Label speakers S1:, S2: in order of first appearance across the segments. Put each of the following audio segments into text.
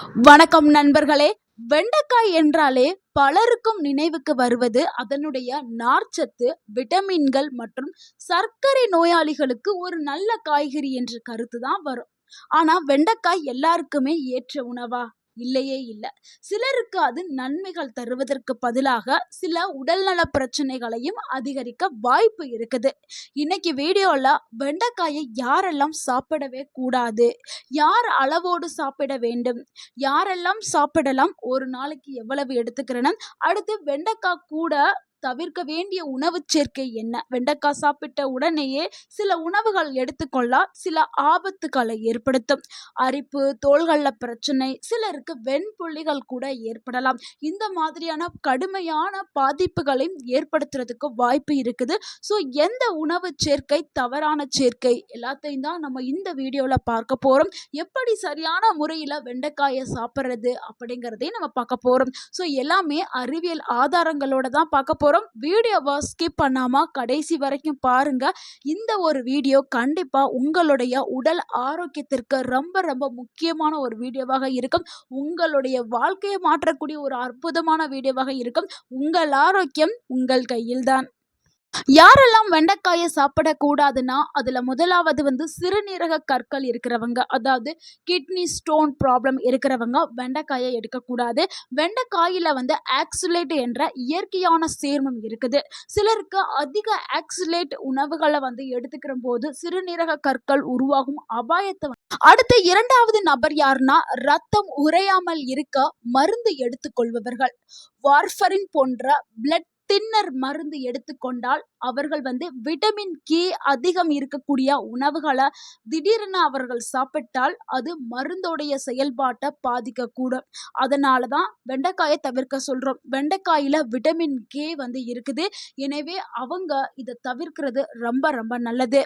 S1: வணக்கம் நண்பர்களே. வெண்டைக்காய் என்றாலே பலருக்கும் நினைவுக்கு வருவது அதனுடைய நார்ச்சத்து, விட்டமின்கள் மற்றும் சர்க்கரை நோயாளிகளுக்கு ஒரு நல்ல காய்கறி என்ற கருத்து தான் வரும். ஆனா வெண்டைக்காய் எல்லாருக்குமே ஏற்ற உணவா? இல்லையே இல்ல. சிலருக்கு அது நன்மைகள் தருவதற்கு பதிலாக சில உடல்நல பிரச்சனைகளையும் அதிகரிக்க வாய்ப்பு இருக்குது. இன்னைக்கு வீடியோல வெண்டைக்காயை யாரெல்லாம் சாப்பிடவே கூடாது, யார் அளவோடு சாப்பிட வேண்டும், யாரெல்லாம் சாப்பிடலாம், ஒரு நாளைக்கு எவ்வளவு எடுத்துக்கிறேன்னு, அடுத்து வெண்டைக்காய் கூட தவிர்க்க வேண்டிய உணவு சேர்க்கை என்ன, வெண்டைக்காய் சாப்பிட்ட உடனேயே சில உணவுகள் எடுத்துக்கொள்ளா சில ஆபத்துக்களை ஏற்படுத்தும். அரிப்பு, தோள்கள்ல பிரச்சனை, சிலருக்கு வெண்புள்ளிகள் கூட ஏற்படலாம். இந்த மாதிரியான கடுமையான பாதிப்புகளையும் ஏற்படுத்துறதுக்கு வாய்ப்பு இருக்குது. ஸோ எந்த உணவு சேர்க்கை தவறான சேர்க்கை எல்லாத்தையும் தான் நம்ம இந்த வீடியோல பார்க்க போறோம். எப்படி சரியான முறையில் வெண்டைக்காயை சாப்பிட்றது அப்படிங்கிறதையும் நம்ம பார்க்க போறோம். ஸோ எல்லாமே அறிவியல் ஆதாரங்களோட தான் பார்க்க போறோம். வீடியோவை ஸ்கிப் பண்ணாம கடைசி வரைக்கும் பாருங்க. இந்த ஒரு வீடியோ கண்டிப்பா உங்களுடைய உடல் ஆரோக்கியத்திற்கு ரொம்ப ரொம்ப முக்கியமான ஒரு வீடியோவாக இருக்கும். உங்களுடைய வாழ்க்கையை மாற்றக்கூடிய ஒரு அற்புதமான வீடியோவாக இருக்கும். உங்கள் ஆரோக்கியம் உங்கள் கையில்தான். யாரெல்லாம் வெண்டைக்காயை சாப்பிடக்கூடாதுன்னா, அதுல முதலாவது சிறுநீரக கற்கள் இருக்கிறவங்க, அதாவது கிட்னி ஸ்டோன் ப்ராப்ளம் இருக்கிறவங்க வெண்டைக்காயை எடுக்கக்கூடாது. வெண்டைக்காயில ஆக்சுலேட் என்ற இயற்கையான சேர்மம் இருக்குது. சிலருக்கு அதிக ஆக்சுலேட் உணவுகளை எடுத்துக்கிற போது சிறுநீரக கற்கள் உருவாகும் அபாயத்தை அடுத்து இரண்டாவது நபர் யாருன்னா, ரத்தம் உறையாமல் இருக்க மருந்து எடுத்துக்கொள்பவர்கள். வார்ஃபரின் போன்ற பிளட் தின்னர் மருந்து எடுத்துக்கொண்டால் அவர்கள் விட்டமின் கே அதிகம் இருக்கக்கூடிய உணவுகளை திடீரென அவர்கள் சாப்பிட்டால் அது மருந்தோடைய செயல்பாட்டை பாதிக்கக்கூடும். அதனால தான் வெண்டைக்காயை தவிர்க்க சொல்றோம். வெண்டைக்காயில விட்டமின் கே இருக்குது. எனவே அவங்க இதை தவிர்க்கிறது ரொம்ப ரொம்ப நல்லது.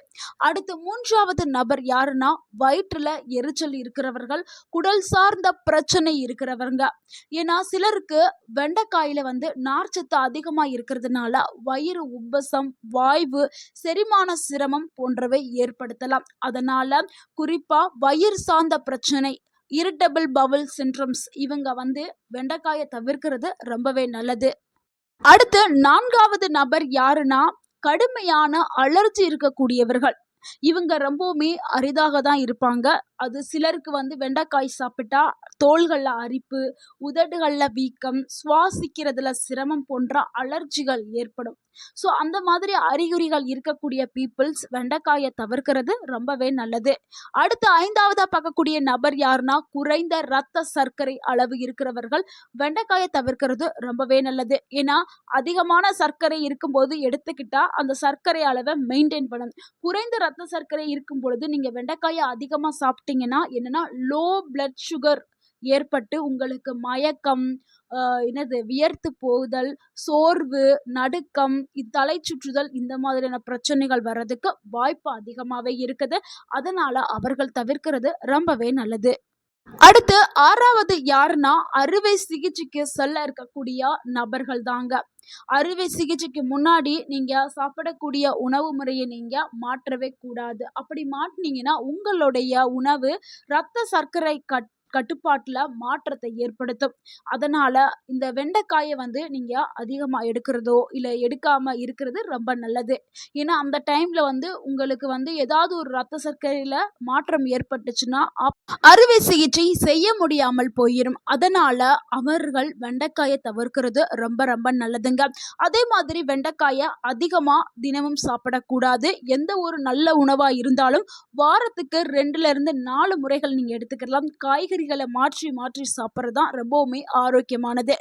S1: அடுத்து மூன்றாவது நபர் யாருன்னா, வயிற்றுல எரிச்சல் இருக்கிறவர்கள், குடல் சார்ந்த பிரச்சனை இருக்கிறவங்க. ஏன்னா சிலருக்கு வெண்டைக்காயில நார்ச்சத்து அதிகமா இருக்கிறதுனால வயிறு உப்பசம், வாய்வு, செரிமான சிரமம் போன்றவை ஏற்படுத்தலாம். அதனால குறிப்பா வயிறு சார்ந்த பிரச்சனை, இரிட்டபிள் பவுல் சிண்ட்ரம்ஸ், இவங்க வெண்டைக்காயை தவிர்க்கிறது ரொம்பவே நல்லது. அடுத்து நான்காவது நபர் யாருன்னா, கடுமையான அலர்ஜி இருக்கக்கூடியவர்கள். இவங்க ரொம்பவுமே அரிதாக தான் இருப்பாங்க. அது சிலருக்கு வெண்டைக்காய் சாப்பிட்டா தோள்கள்ல அரிப்பு, உதடுகள்ல வீக்கம், சுவாசிக்கிறதுல சிரமம் போன்ற அலர்ஜிகள் ஏற்படும். ஸோ அந்த மாதிரி அறிகுறிகள் இருக்கக்கூடிய பீப்புள்ஸ் வெண்டைக்காயை தவிர்க்கிறது ரொம்பவே நல்லது. அடுத்து ஐந்தாவதா பார்க்கக்கூடிய நபர் யாருன்னா, குறைந்த இரத்த சர்க்கரை அளவு இருக்கிறவர்கள் வெண்டைக்காயை தவிர்க்கிறது ரொம்பவே நல்லது. ஏன்னா அதிகமான சர்க்கரை இருக்கும்போது எடுத்துக்கிட்டா அந்த சர்க்கரை அளவை மெயின்டைன் பண்ணணும். குறைந்த இரத்த சர்க்கரை இருக்கும் பொழுது நீங்க வெண்டைக்காயை அதிகமா சாப்பிட்டீங்கன்னா என்னன்னா, லோ பிளட் சுகர் ஏற்பட்டு உங்களுக்கு மயக்கம், வியர்த்து போகுதல், சோர்வு, நடுக்கம், தலை சுற்றுதல், இந்த மாதிரியான பிரச்சனைகள் வர்றதுக்கு வாய்ப்பு அதிகமாவே இருக்குது. அதனால அவர்கள் தவிர்க்கிறது ரொம்பவே நல்லது. அடுத்து ஆறாவது யாருன்னா, அறுவை சிகிச்சைக்கு செல்ல இருக்கக்கூடிய நபர்கள் தாங்க. அறுவை சிகிச்சைக்கு முன்னாடி நீங்க சாப்பிடக்கூடிய உணவு முறையை நீங்க மாற்றவே கூடாது. அப்படி மாற்றினீங்கன்னா உங்களுடைய உணவு இரத்த சர்க்கரை கட்டுப்பாட்டுல மாற்றத்தை ஏற்படுத்தும். அதனால இந்த வெண்டைக்காயை நீங்க அதிகமா எடுக்கிறதோ இல்ல எடுக்காம இருக்கிறது ரொம்ப நல்லது. ஏன்னா அந்த டைம்ல உங்களுக்கு ஏதாவது ஒரு ரத்த சர்க்கரையில மாற்றம் ஏற்பட்டுச்சுன்னா அறுவை சிகிச்சை செய்ய முடியாமல் போயிடும். அதனால அவர்கள் வெண்டைக்காயை தவிர்க்கிறது ரொம்ப ரொம்ப நல்லதுங்க. அதே மாதிரி வெண்டைக்காயை அதிகமா தினமும் சாப்பிடக்கூடாது. எந்த ஒரு நல்ல உணவா இருந்தாலும் வாரத்துக்கு 2-4 முறைகள் நீங்க எடுத்துக்கலாம். காய்கறிகளை மாற்றி மாற்றி சாப்பிட்றது தான் ரொம்பவுமே ஆரோக்கியமானது.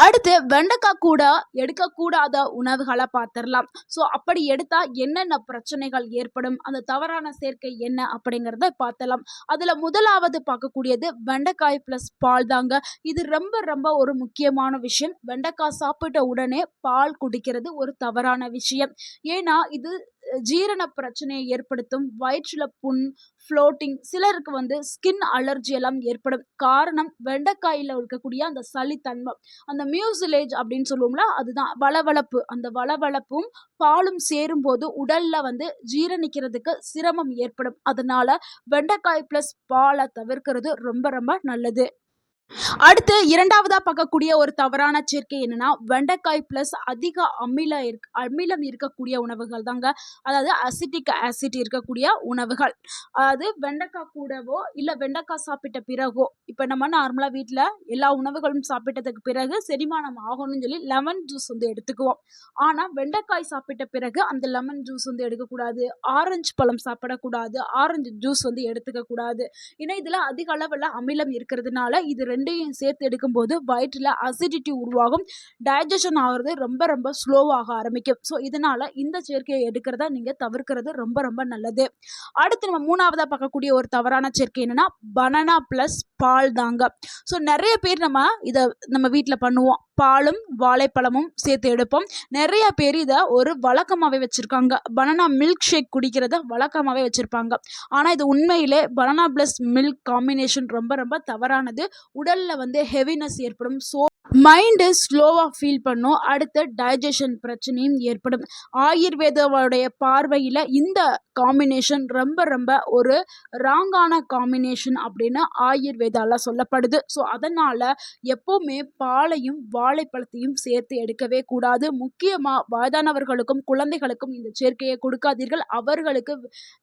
S1: அடுத்து வெண்டைக்காய் கூட எடுக்கக்கூடாத உணவுகளை பார்த்துடலாம். ஸோ அப்படி எடுத்தா என்னென்ன பிரச்சனைகள் ஏற்படும், அந்த தவறான சேர்க்கை என்ன அப்படிங்கிறத பார்த்தலாம். அதுல முதலாவது பார்க்கக்கூடியது வெண்டைக்காய் பிளஸ் பால் தாங்க. இது ரொம்ப ரொம்ப ஒரு முக்கியமான விஷயம். வெண்டைக்காய் சாப்பிட்ட உடனே பால் குடிக்கிறது ஒரு தவறான விஷயம். ஏன்னா இது ஜீரண பிரச்சனையை ஏற்படுத்தும். வயிற்றுல புண், ஃப்ளோட்டிங், சிலருக்கு ஸ்கின் அலர்ஜி எல்லாம் ஏற்படும். காரணம் வெண்டைக்காயில இருக்கக்கூடிய அந்த சளித்தன்மை, அந்த மியூசிலேஜ் அப்படின்னு சொல்லுவோம்ல, அதுதான் வளவளப்பு. அந்த வளவளப்பும் பாலும் சேரும் போது உடல்ல ஜீரணிக்கிறதுக்கு சிரமம் ஏற்படும். அதனால வெண்டைக்காய் பிளஸ் பாலை தவிர்க்கிறது ரொம்ப ரொம்ப நல்லது. அடுத்து 2வதா பார்க்கக்கூடிய ஒரு தவறான சேர்க்கை என்னன்னா, வெண்டைக்காய் பிளஸ் அதிக அமிலம் இருக்கக்கூடிய உணவுகள் தாங்க. அதாவது அசிட்டிக் ஆசிட் இருக்கக்கூடிய உணவுகள். அதாவது வெண்டைக்காய் கூடவோ, இல்ல வெண்டைக்காய் சாப்பிட்ட பிறகோ, இப்ப நம்ம நார்மலா வீட்ல எல்லா உணவுகளும் சாப்பிட்டதுக்கு பிறகு செரிமானம் ஆகணும்னு சொல்லி லெமன் ஜூஸ் வந்து எடுத்துக்குவோம். ஆனா வெண்டைக்காய் சாப்பிட்ட பிறகு அந்த லெமன் ஜூஸ் வந்து எடுக்கக்கூடாது. ஆரஞ்சு பழம் சாப்பிடக்கூடாது. ஆரஞ்சு ஜூஸ் வந்து எடுத்துக்க கூடாது. ஏன்னா இதுல அதிக அளவுல அமிலம் இருக்கிறதுனால இது 2யும் சேர்த்து எடுக்கும்போது வயிற்றுல அசிடிட்டி உருவாகும். டைஜஷன் ஆகுறது ரொம்ப ரொம்ப ஸ்லோவாக ஆரம்பிக்கும். ஸோ இதனால இந்த சேர்க்கையை எடுக்கிறத நீங்க தவிர்க்கிறது ரொம்ப ரொம்ப நல்லது. அடுத்து நம்ம 3வதா பார்க்கக்கூடிய ஒரு தவறான சேர்க்கை என்னன்னா, பனானா பிளஸ் பால் தாங்க. ஸோ நிறைய பேர் நம்ம வீட்டில் பண்ணுவோம். பாலும் வாழைப்பழமும் சேர்த்து எடுப்போம். நிறைய பேர் இதை ஒரு வழக்கமாகவே வச்சுருக்காங்க. பனானா மில்க் ஷேக் குடிக்கிறத வழக்கமாகவே வச்சுருப்பாங்க. ஆனால் இது உண்மையிலே பனானா ப்ளஸ் மில்க் காம்பினேஷன் ரொம்ப ரொம்ப தவறானது. உடலில் வந்து ஹெவினஸ் ஏற்படும். மைண்டு ஸ்லோவாக ஃபீல் பண்ணும். அடுத்து டைஜஷன் பிரச்சனையும் ஏற்படும். ஆயுர்வேதாவுடைய பார்வையில் இந்த காம்பினேஷன் ரொம்ப ரொம்ப ஒரு ராங்கான காம்பினேஷன் அப்படின்னு ஆயுர்வேதாவில் சொல்லப்படுது. ஸோ அதனால் எப்போவுமே பாலையும் வாழைப்பழத்தையும் சேர்த்து எடுக்கவே கூடாது. முக்கியமாக வயதானவர்களுக்கும் குழந்தைகளுக்கும் இந்த சேர்க்கையை கொடுக்காதீர்கள். அவர்களுக்கு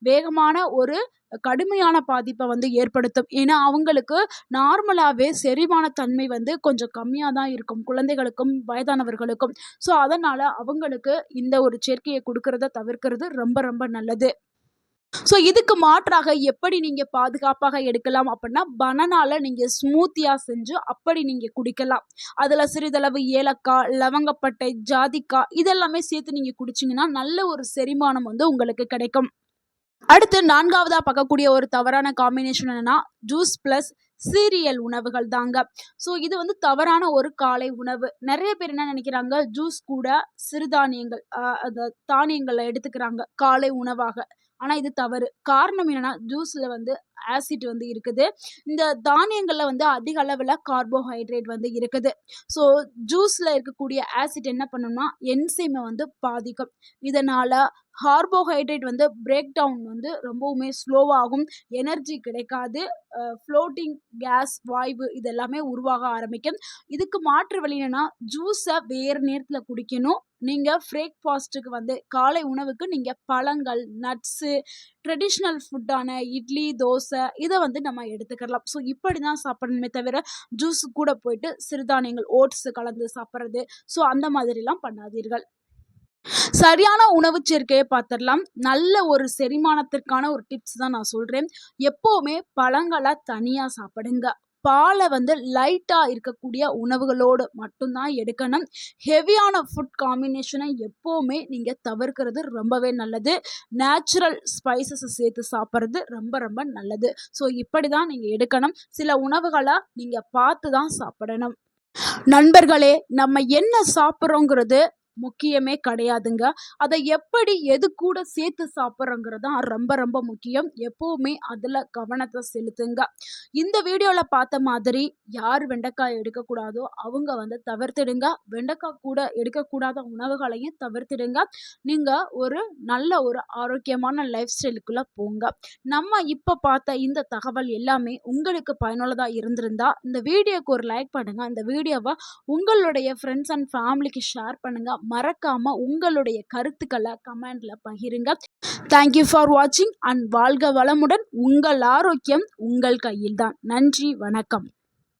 S1: வேகமான ஒரு கடுமையான பாதிப்பை வந்து ஏற்படுத்தும். ஏன்னா அவங்களுக்கு நார்மலாகவே செரிமான தன்மை வந்து கொஞ்சம் கம்மியாக தான் இருக்கும், குழந்தைகளுக்கும் வயதானவர்களுக்கும். ஸோ அதனால் அவங்களுக்கு இந்த ஒரு சேர்க்கையை கொடுக்கறத தவிர்க்கிறது ரொம்ப ரொம்ப நல்லது. ஸோ இதுக்கு மாற்றாக எப்படி நீங்கள் பாதுகாப்பாக எடுக்கலாம் அப்படின்னா, பனானால நீங்கள் ஸ்மூத்தியாக செஞ்சு அப்படி நீங்கள் குடிக்கலாம். அதில் சிறிதளவு ஏலக்காய், லவங்கப்பட்டை, ஜாதிக்காய் இதெல்லாமே சேர்த்து நீங்கள் குடிச்சிங்கன்னா நல்ல ஒரு செரிமானம் வந்து உங்களுக்கு கிடைக்கும். அடுத்து 4வதா பார்க்கக்கூடிய ஒரு தவறான காம்பினேஷன் என்னன்னா, ஜூஸ் பிளஸ் சீரியல் உணவுகள் தாங்க. ஸோ இது வந்து தவறான ஒரு காலை உணவு. நிறைய பேர் என்ன நினைக்கிறாங்க, ஜூஸ் கூட சிறுதானியங்கள் அந்த தானியங்களை எடுத்துக்கிறாங்க காலை உணவாக. ஆனால் இது தவறு. காரணம் என்னன்னா, ஜூஸில் வந்து ஆசிட் வந்து இருக்குது. இந்த தானியங்களில் வந்து அதிக அளவில் கார்போஹைட்ரேட் வந்து இருக்குது. ஸோ ஜூஸில் இருக்கக்கூடிய ஆசிட் என்ன பண்ணும்னா என்சைமை வந்து பாதிக்கும். இதனால் கார்போஹைட்ரேட் வந்து பிரேக் டவுன் வந்து ரொம்பவுமே ஸ்லோவாகும். எனர்ஜி கிடைக்காது. ஃப்ளோட்டிங் கேஸ், வாய்வு இதெல்லாமே உருவாக ஆரம்பிக்கும். இதுக்கு மாற்று வழி என்னன்னா, ஜூஸை வேறு நேரத்தில் குடிக்கணும். நீங்கள் பிரேக்ஃபாஸ்ட்டுக்கு வந்து காலை உணவுக்கு நீங்கள் பழங்கள், நட்ஸு, ட்ரெடிஷ்னல் ஃபுட்டான இட்லி, தோசை இதை வந்து நம்ம எடுத்துக்கலாம். ஸோ இப்படி தான் சாப்பிடணுமே தவிர ஜூஸு கூட போயிட்டு சிறுதானியங்கள், ஓட்ஸு கலந்து சாப்பிட்றது, ஸோ அந்த மாதிரிலாம் பண்ணாதீர்கள். சரியான உணவு சேர்க்கையை பார்த்துடலாம். நல்ல ஒரு செரிமானத்திற்கான ஒரு டிப்ஸ் தான் நான் சொல்கிறேன். எப்போவுமே பழங்களை தனியாக சாப்பிடுங்க. பாலை வந்து லைட்டாக இருக்கக்கூடிய உணவுகளோடு மட்டும்தான் எடுக்கணும். ஹெவியான ஃபுட் காம்பினேஷனை எப்போவுமே நீங்கள் தவிர்க்கிறது ரொம்பவே நல்லது. நேச்சுரல் ஸ்பைசஸை சேர்த்து சாப்பிட்றது ரொம்ப ரொம்ப நல்லது. ஸோ இப்படி தான் நீங்கள் எடுக்கணும். சில உணவுகளை நீங்கள் பார்த்து தான் சாப்பிடணும். நண்பர்களே, நம்ம என்ன சாப்பிட்றோங்கிறது முக்கியமே கிடையாதுங்க. அதை எப்படி எது கூட சேர்த்து சாப்பிட்றோங்கிறது தான் ரொம்ப ரொம்ப முக்கியம். எப்போவுமே அதில் கவனத்தை செலுத்துங்க. இந்த வீடியோவில் பார்த்த மாதிரி யார் வெண்டைக்காய் எடுக்கக்கூடாதோ அவங்க வந்து தவிர்த்திடுங்க. வெண்டைக்காய் கூட எடுக்கக்கூடாத உணவுகளையும் தவிர்த்திடுங்க. நீங்கள் ஒரு நல்ல ஒரு ஆரோக்கியமான லைஃப் ஸ்டைலுக்குள்ளே போங்க. நம்ம இப்போ பார்த்த இந்த தகவல் எல்லாமே உங்களுக்கு பயனுள்ளதாக இருந்திருந்தா இந்த வீடியோக்கு ஒரு லைக் பண்ணுங்கள். இந்த வீடியோவை உங்களுடைய ஃப்ரெண்ட்ஸ் அண்ட் ஃபேமிலிக்கு ஷேர் பண்ணுங்கள். மறக்காம உங்களுடைய கருத்துக்களை கமெண்ட்ல பகிருங்க. தேங்க்யூ ஃபார் வாட்சிங் அண்ட் வாழ்க வளமுடன். உங்கள் ஆரோக்கியம் உங்கள் கையில்தான். நன்றி, வணக்கம்.